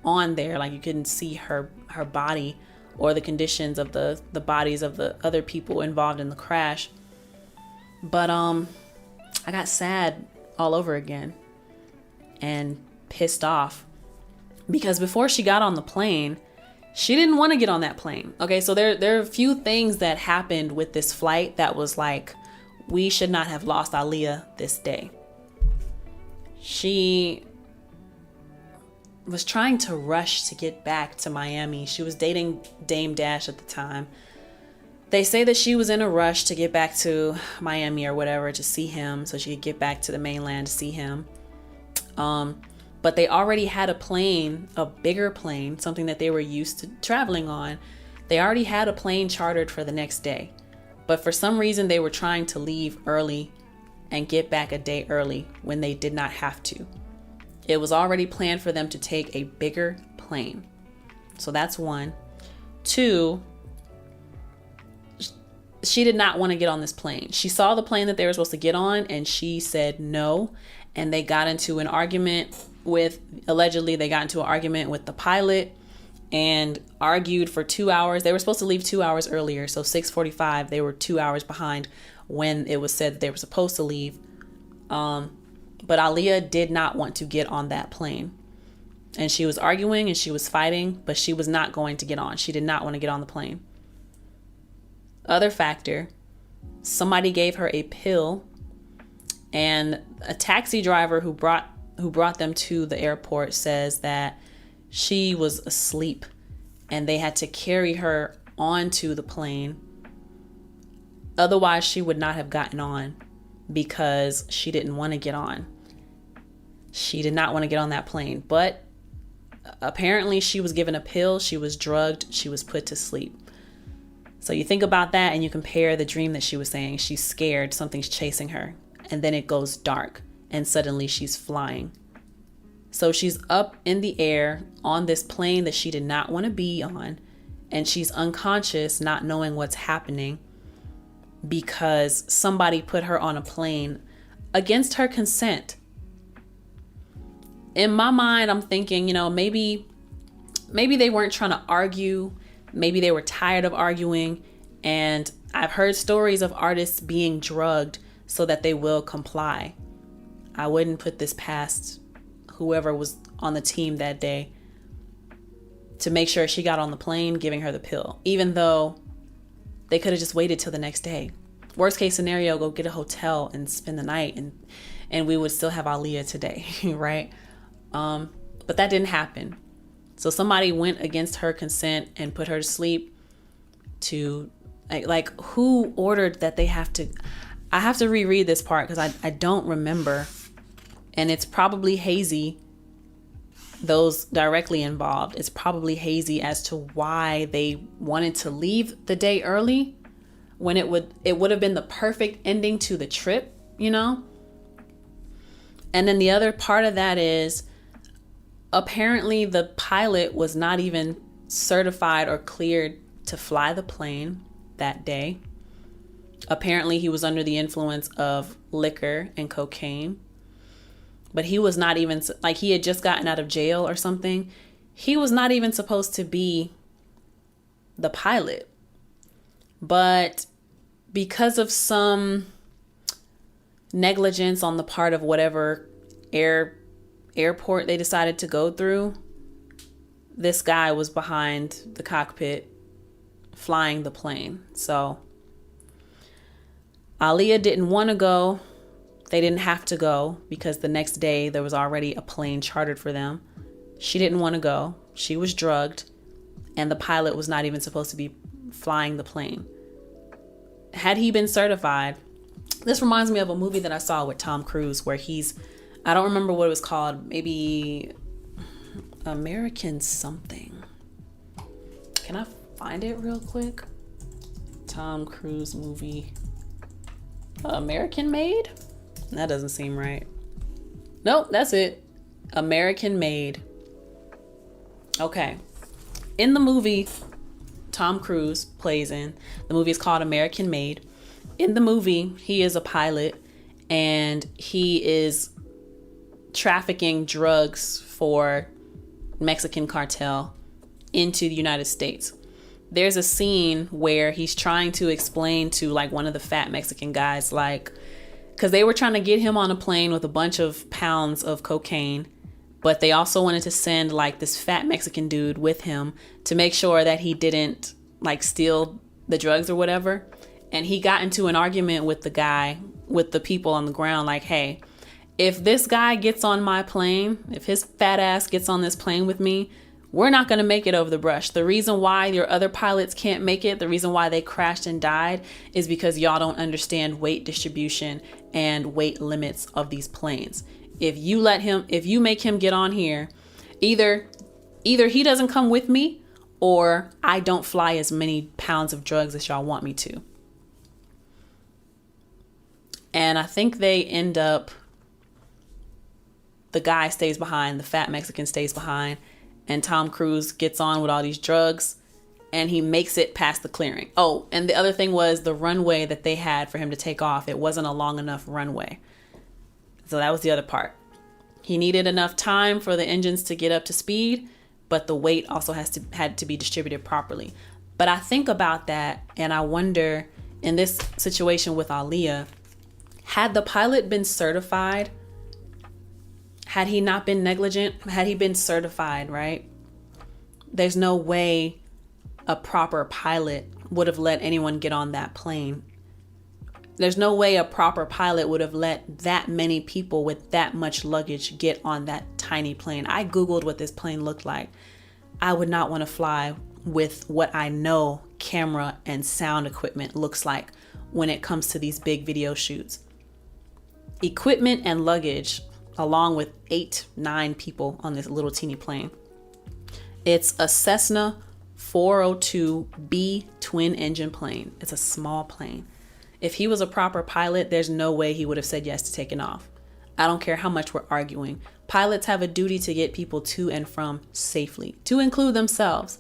Speaker 1: on there, like you couldn't see her body or the conditions of the bodies of the other people involved in the crash. But I got sad all over again and pissed off because before she got on the plane, she didn't want to get on that plane. Okay, so there are a few things that happened with this flight that was like, we should not have lost Aaliyah this day. She was trying to rush to get back to Miami. She was dating Dame Dash at the time. They say that she was in a rush to get back to Miami or whatever to see him so she could get back to the mainland to see him. But they already had a plane, a bigger plane, something that they were used to traveling on. They already had a plane chartered for the next day. But for some reason, they were trying to leave early and get back a day early when they did not have to. It was already planned for them to take a bigger plane. So that's one. Two, she did not want to get on this plane. She saw the plane that they were supposed to get on and she said no. And they got into an argument allegedly they got into an argument with the pilot and argued for 2 hours. They were supposed to leave 2 hours earlier. So 6:45, they were 2 hours behind when it was said that they were supposed to leave. But Aaliyah did not want to get on that plane. And she was arguing and she was fighting, but she was not going to get on. She did not want to get on the plane. Other factor, somebody gave her a pill, and a taxi driver who brought them to the airport says that she was asleep and they had to carry her onto the plane. Otherwise, she would not have gotten on because she didn't want to get on. She did not want to get on that plane, but apparently she was given a pill, she was drugged, she was put to sleep. So you think about that and you compare the dream that she was saying. She's scared, something's chasing her, and then it goes dark and suddenly she's flying. So she's up in the air on this plane that she did not want to be on, and she's unconscious, not knowing what's happening because somebody put her on a plane against her consent. In my mind, I'm thinking, maybe they weren't trying to argue. Maybe they were tired of arguing. And I've heard stories of artists being drugged so that they will comply. I wouldn't put this past whoever was on the team that day to make sure she got on the plane, giving her the pill, even though they could have just waited till the next day. Worst case scenario, go get a hotel and spend the night and we would still have Aaliyah today, right? But that didn't happen. So somebody went against her consent and put her to sleep to like who ordered that they have to. I have to reread this part because I don't remember, and it's probably hazy. Those directly involved, it's probably hazy as to why they wanted to leave the day early when it would have been the perfect ending to the trip, And then the other part of that is apparently the pilot was not even certified or cleared to fly the plane that day. Apparently he was under the influence of liquor and cocaine, but he was not even, like, he had just gotten out of jail or something. he was not even supposed to be the pilot. But because of some negligence on the part of whatever airport they decided to go through, this guy was behind the cockpit flying the plane. So Aaliyah didn't want to go. They didn't have to go because the next day there was already a plane chartered for them. She didn't want to go. She was drugged, and the pilot was not even supposed to be flying the plane. Had he been certified, this reminds me of a movie that I saw with Tom Cruise where I don't remember what it was called, maybe American something. Can I find it real quick? Tom Cruise movie. American Made? That doesn't seem right. Nope, that's it. American Made. Okay. In the movie Tom Cruise plays in, the movie is called American Made. In the movie, he is a pilot and he is trafficking drugs for Mexican cartel into the United States. There's a scene where he's trying to explain to like one of the fat Mexican guys, like, because they were trying to get him on a plane with a bunch of pounds of cocaine, but they also wanted to send like this fat Mexican dude with him to make sure that he didn't like steal the drugs or whatever. And he got into an argument with the people on the ground, like, hey, if this guy gets on my plane, if his fat ass gets on this plane with me, we're not going to make it over the brush. The reason why your other pilots can't make it, the reason why they crashed and died is because y'all don't understand weight distribution and weight limits of these planes. If you make him get on here, either he doesn't come with me or I don't fly as many pounds of drugs as y'all want me to. And I think they end up, the guy stays behind, the fat Mexican stays behind, and Tom Cruise gets on with all these drugs and he makes it past the clearing. Oh, and the other thing was the runway that they had for him to take off. It wasn't a long enough runway. So that was the other part. He needed enough time for the engines to get up to speed, but the weight also had to be distributed properly. But I think about that and I wonder, in this situation with Aaliyah, had the pilot been certified, had he not been negligent, had he been certified, right? There's no way a proper pilot would have let anyone get on that plane. There's no way a proper pilot would have let that many people with that much luggage get on that tiny plane. I Googled what this plane looked like. I would not want to fly with what I know camera and sound equipment looks like when it comes to these big video shoots. Equipment and luggage, along with 8-9 people on this little teeny plane. It's a Cessna 402B twin engine plane. It's a small plane. If he was a proper pilot, there's no way he would have said yes to taking off. I don't care how much we're arguing. Pilots have a duty to get people to and from safely, to include themselves.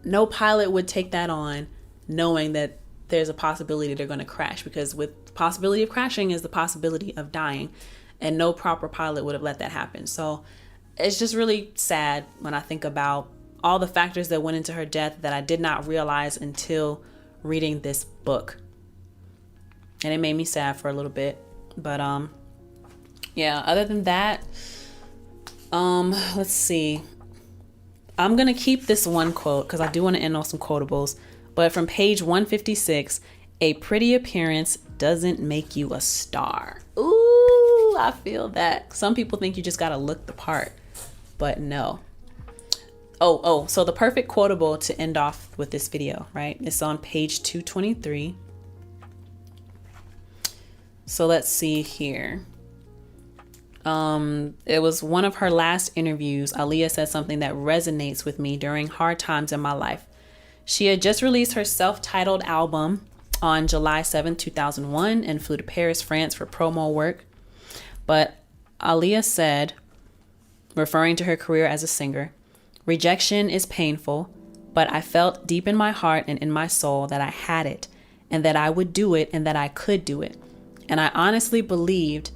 Speaker 1: No pilot would take that on knowing that there's a possibility they're going to crash, because with the possibility of crashing is the possibility of dying, and no proper pilot would have let that happen. So it's just really sad when I think about all the factors that went into her death that I did not realize until reading this book. And it made me sad for a little bit. But yeah, other than that, let's see. I'm going to keep this one quote because I do want to end on some quotables. But from page 156, a pretty appearance doesn't make you a star. Ooh, I feel that. Some people think you just got to look the part, but no. So the perfect quotable to end off with this video, right? It's on page 223. So let's see here. It was one of her last interviews. Aaliyah said something that resonates with me during hard times in my life. She had just released her self-titled album on July 7th, 2001 and flew to Paris, France for promo work. But Aaliyah said, referring to her career as a singer, "Rejection is painful, but I felt deep in my heart and in my soul that I had it and that I would do it and that I could do it. And I honestly believed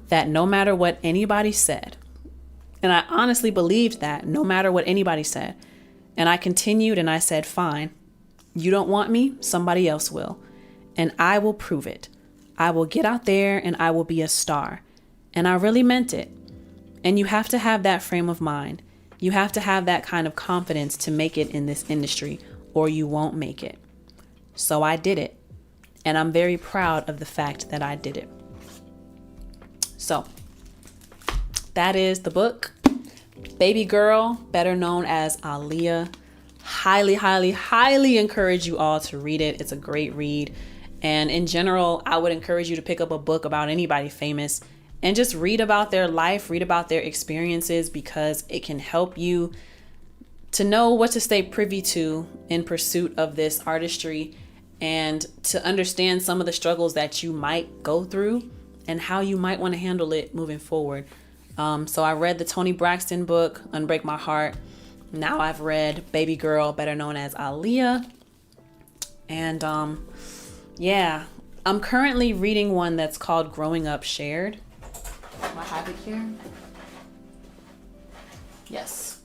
Speaker 1: that no matter what anybody said, And I honestly believed that no matter what anybody said. And I continued and I said, fine, you don't want me, somebody else will. And I will prove it. I will get out there and I will be a star. And I really meant it. And you have to have that frame of mind. You have to have that kind of confidence to make it in this industry, or you won't make it. So I did it. And I'm very proud of the fact that I did it. So that is the book, Babygirl, better known as Aaliyah. Highly, highly, highly encourage you all to read it. It's a great read. And in general, I would encourage you to pick up a book about anybody famous and just read about their life, read about their experiences, because it can help you to know what to stay privy to in pursuit of this artistry, and to understand some of the struggles that you might go through and how you might want to handle it moving forward. So I read the Toni Braxton book, Unbreak My Heart. Now I've read Babygirl, better known as Aaliyah. And yeah, I'm currently reading one that's called Growing Up Shared. Do I have it here? Yes.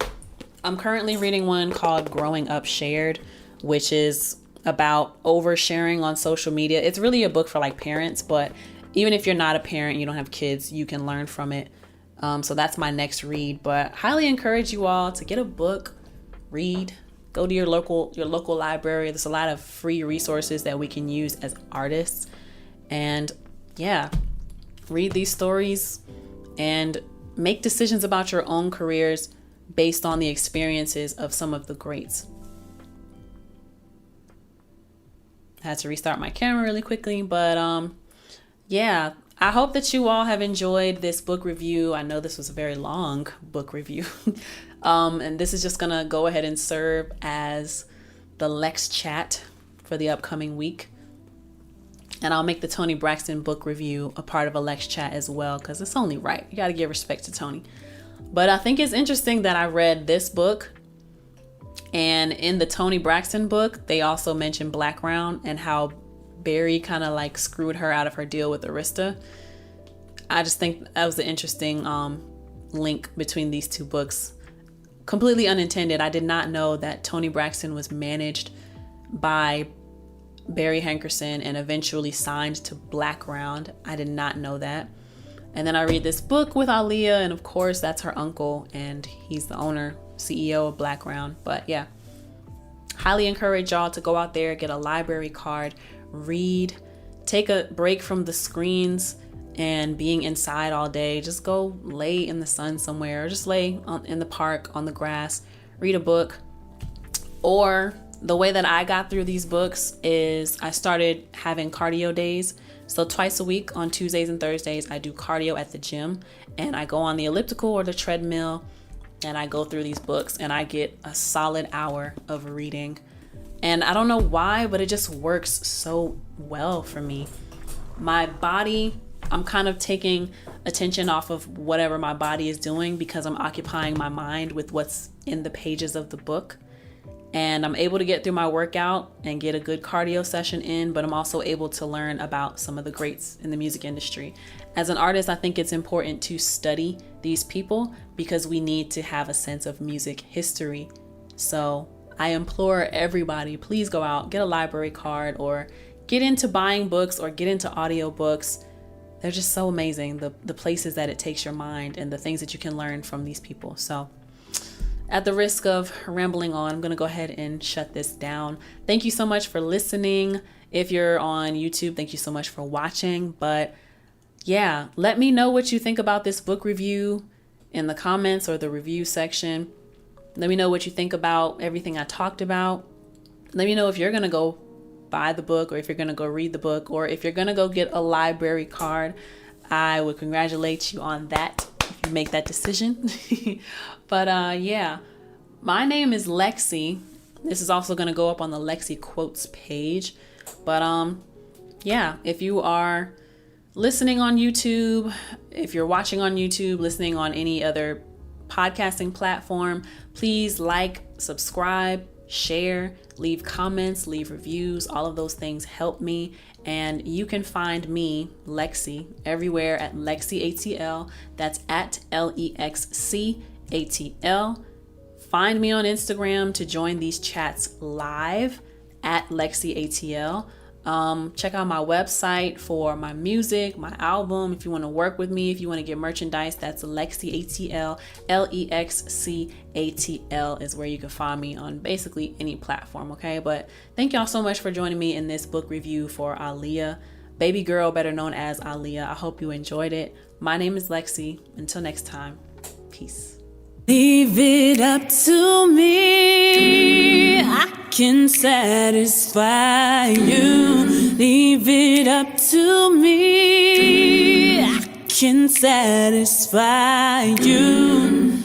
Speaker 1: I'm currently reading one called Growing Up Shared, which is about oversharing on social media. It's really a book for like parents, but even if you're not a parent, you don't have kids, you can learn from it. So that's my next read, but highly encourage you all to get a book, read, go to your local library. There's a lot of free resources that we can use as artists, and yeah, read these stories and make decisions about your own careers based on the experiences of some of the greats. I had to restart my camera really quickly, but yeah, I hope that you all have enjoyed this book review. I know this was a very long book review. And this is just gonna go ahead and serve as the Lex Chat for the upcoming week. And I'll make the Toni Braxton book review a part of a Lex Chat as well, because it's only right. You gotta give respect to Toni. But I think it's interesting that I read this book, and in the Toni Braxton book, they also mentioned Blackground and how Barry kind of like screwed her out of her deal with Arista. I just think that was an interesting link between these two books. Completely unintended. I did not know that Toni Braxton was managed by Barry Hankerson and eventually signed to Blackground. I did not know that. And then I read this book with Aaliyah, and of course that's her uncle, and he's the owner, CEO of Blackground. But yeah, highly encourage y'all to go out there, get a library card, read, take a break from the screens and being inside all day. Just go lay in the sun somewhere, or just lay in the park on the grass, read a book. Or the way that I got through these books is I started having cardio days. So twice a week on Tuesdays and Thursdays, I do cardio at the gym, and I go on the elliptical or the treadmill, and I go through these books, and I get a solid hour of reading. And I don't know why, but it just works so well for me. My body, I'm kind of taking attention off of whatever my body is doing, because I'm occupying my mind with what's in the pages of the book. And I'm able to get through my workout and get a good cardio session in, but I'm also able to learn about some of the greats in the music industry. As an artist, I think it's important to study these people because we need to have a sense of music history. So I implore everybody, please go out, get a library card, or get into buying books, or get into audiobooks. They're just so amazing, the places that it takes your mind and the things that you can learn from these people. So at the risk of rambling on, I'm going to go ahead and shut this down. Thank you so much for listening. If you're on YouTube, thank you so much for watching. But yeah, let me know what you think about this book review in the comments or the review section. Let me know what you think about everything I talked about. Let me know if you're going to go buy the book, or if you're going to go read the book, or if you're going to go get a library card. I would congratulate you on that if you make that decision. But yeah, my name is Lexi. This is also going to go up on the Lexi Quotes page. But yeah, if you are listening on YouTube, if you're watching on YouTube, listening on any other podcasting platform, please like, subscribe, share, leave comments, leave reviews. All of those things help me, And you can find me, Lexi, everywhere at LexCATL. That's at LexCATL. Find me on Instagram to join these chats live at LexCATL. Check out my website for my music, my album. If you want to work with me, if you want to get merchandise, that's LexCATL. LexCATL is where you can find me on basically any platform, okay? But thank y'all so much for joining me in this book review for Aaliyah, Babygirl, better known as Aaliyah. I hope you enjoyed it. My name is Lexi. Until next time, peace. Leave it up to me, I can satisfy you. Leave it up to me, I can satisfy you.